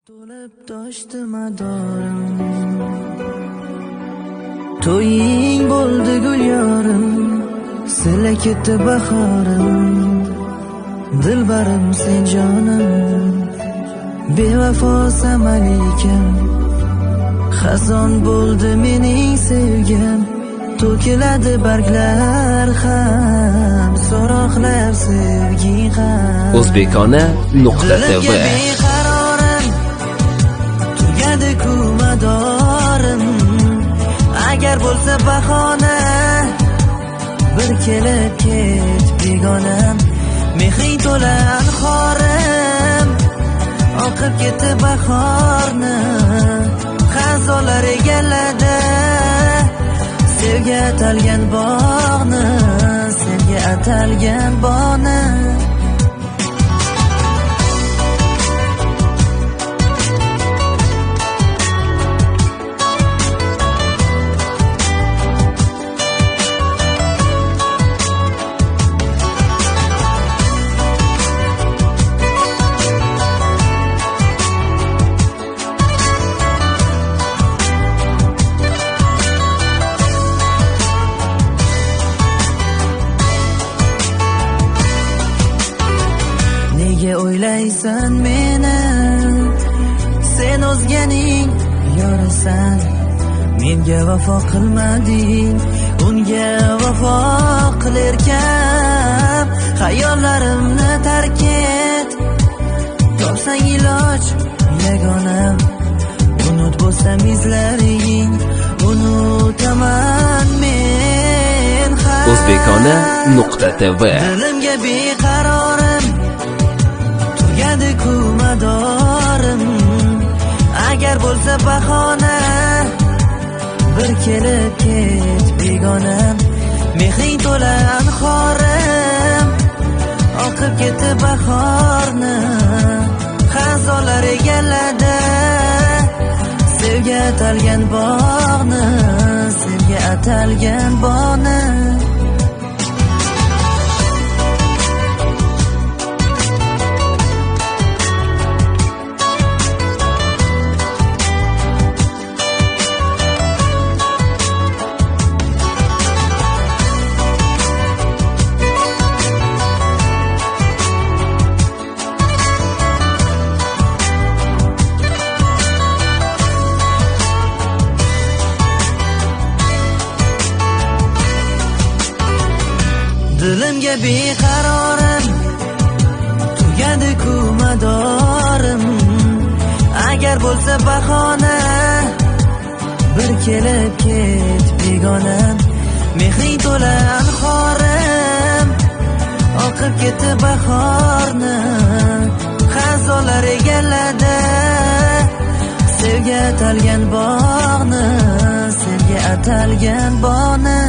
To'lib toshdi madorim, to'ying bo'ldi gul yorim, sila ketdi bahorim, dilbarim sen jonim, bevafosam alikam, xazon bo'ldi mening sevgim, to'kiladi barglar ham, so'roqlar sevging ham. O'zbekona.tv ku madorim, agar bo'lsa bahona, bir kelib ket begonam, mehring to'la anhorim, oqib ketdi bahorni, xazonlar egalladi sevgi atalgan bog'ni, senga atalgan bog'ni. Nega o'ylaysan meni, sen o'zganing yorisan, menga vafo qilmading, unga vafo qilarkan, xayollarimni tark et, topsang iloj yagonam, unut bo'lsam izlaring, unutaman men ham. O'zbekona.tv Dilimga beqarorim, ku madorim, agar bo'lsa bahona, bir kelib ket begonam, mehring to'la anhorim, oqib ketdi bahorni, xazonlar egalladi sevgi atalgan bog'ni, senga atalgan bog'ni. Dilimga beqarorim, tugadi ku madorim, agar bo'lsa bahona, bir kelib ket begonam, mehring to'la anhorim, oqib ketdi bahorni, xazonlar egalladi sevgi atalgan bog'ni, senga atalgan bog'ni.